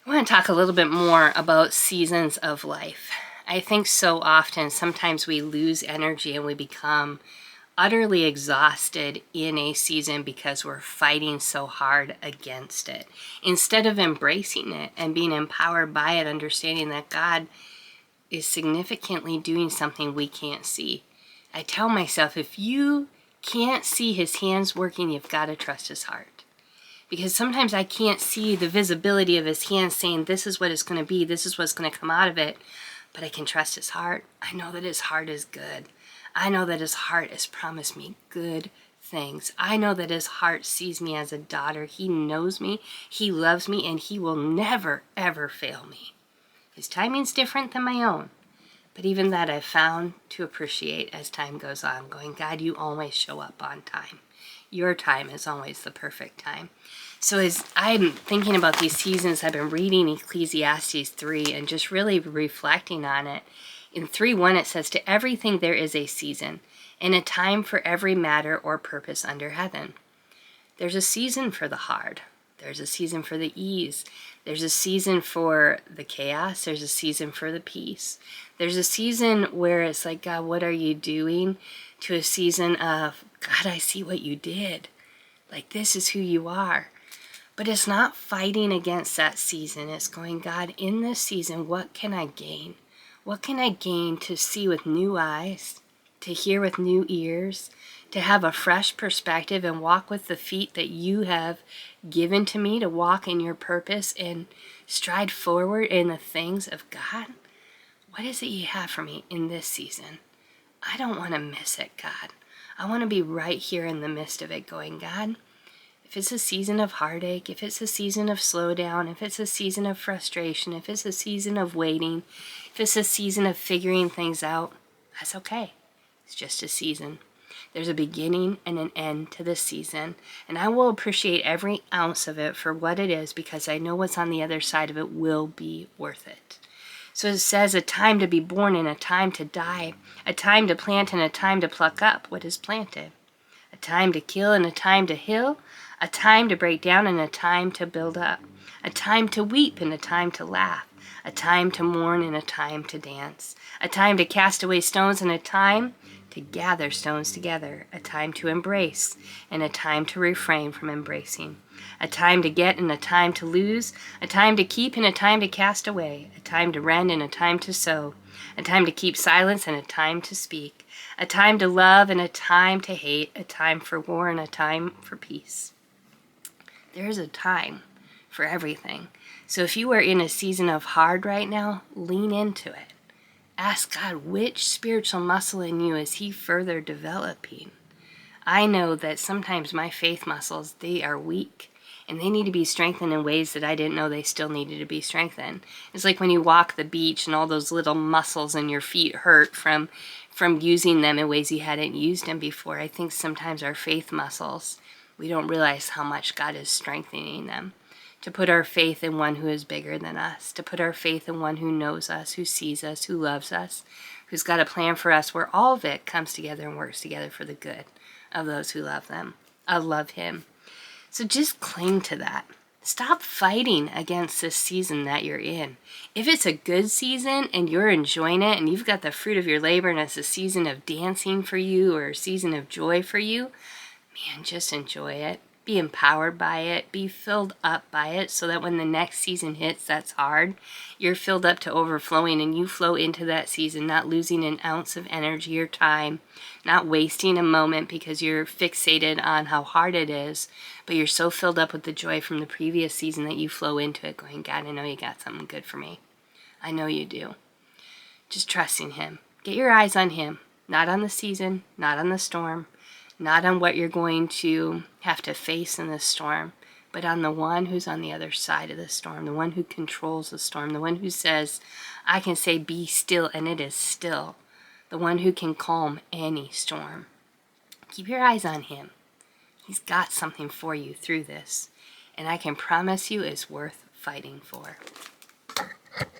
I want to talk a little bit more about seasons of life. I think so often, sometimes we lose energy and we become utterly exhausted in a season because we're fighting so hard against it. Instead of embracing it and being empowered by it, understanding that God is significantly doing something we can't see. I tell myself, if you can't see his hands working, you've got to trust his heart. Because sometimes I can't see the visibility of his hands saying, this is what it's going to be, this is what's going to come out of it, but I can trust his heart. I know that his heart is good. I know that his heart has promised me good things. I know that his heart sees me as a daughter. He knows me, he loves me, and he will never, ever fail me. His timing's different than my own. But even that I've found to appreciate as time goes on, going, God, you always show up on time. Your time is always the perfect time. So as I'm thinking about these seasons, I've been reading Ecclesiastes 3 and just really reflecting on it. In 3:1 it says, to everything there is a season, and a time for every matter or purpose under heaven. There's a season for the hard. There's a season for the ease. There's a season for the chaos. There's a season for the peace. There's a season where it's like, God, what are you doing? To a season of, God, I see what you did. Like, this is who you are. But it's not fighting against that season. It's going, God, in this season, what can I gain? What can I gain to see with new eyes, to hear with new ears, to have a fresh perspective and walk with the feet that you have given to me to walk in your purpose and stride forward in the things of God? What is it you have for me in this season? I don't want to miss it, God. I want to be right here in the midst of it going, God, if it's a season of heartache, if it's a season of slowdown, if it's a season of frustration, if it's a season of waiting, if it's a season of figuring things out, that's okay. It's just a season. There's a beginning and an end to this season, and I will appreciate every ounce of it for what it is because I know what's on the other side of it will be worth it. So it says a time to be born and a time to die, a time to plant and a time to pluck up what is planted, a time to kill and a time to heal, a time to break down and a time to build up, a time to weep and a time to laugh, a time to mourn and a time to dance, a time to cast away stones and a time to gather stones together, a time to embrace and a time to refrain from embracing, a time to get and a time to lose, a time to keep and a time to cast away, a time to rend and a time to sow, a time to keep silence and a time to speak, a time to love and a time to hate, a time for war and a time for peace. There is a time for everything. So if you are in a season of hard right now, lean into it. Ask God, which spiritual muscle in you is he further developing? I know that sometimes my faith muscles, they are weak and they need to be strengthened in ways that I didn't know they still needed to be strengthened. It's like when you walk the beach and all those little muscles in your feet hurt from using them in ways you hadn't used them before. I think sometimes our faith muscles, we don't realize how much God is strengthening them. To put our faith in one who is bigger than us, to put our faith in one who knows us, who sees us, who loves us, who's got a plan for us where all of it comes together and works together for the good of those who love them. I love him. So just cling to that. Stop fighting against this season that you're in. If it's a good season and you're enjoying it and you've got the fruit of your labor and it's a season of dancing for you or a season of joy for you, man, just enjoy it. Be empowered by it. Be filled up by it so that when the next season hits that's hard, you're filled up to overflowing and you flow into that season, not losing an ounce of energy or time, not wasting a moment because you're fixated on how hard it is, but you're so filled up with the joy from the previous season that you flow into it going, God, I know you got something good for me. I know you do. Just trusting him. Get your eyes on him, not on the season, not on the storm, not on what you're going to have to face in the storm, but on the one who's on the other side of the storm, the one who controls the storm, the one who says, I can say, be still, and it is still, the one who can calm any storm. Keep your eyes on him. He's got something for you through this, and I can promise you it's worth fighting for.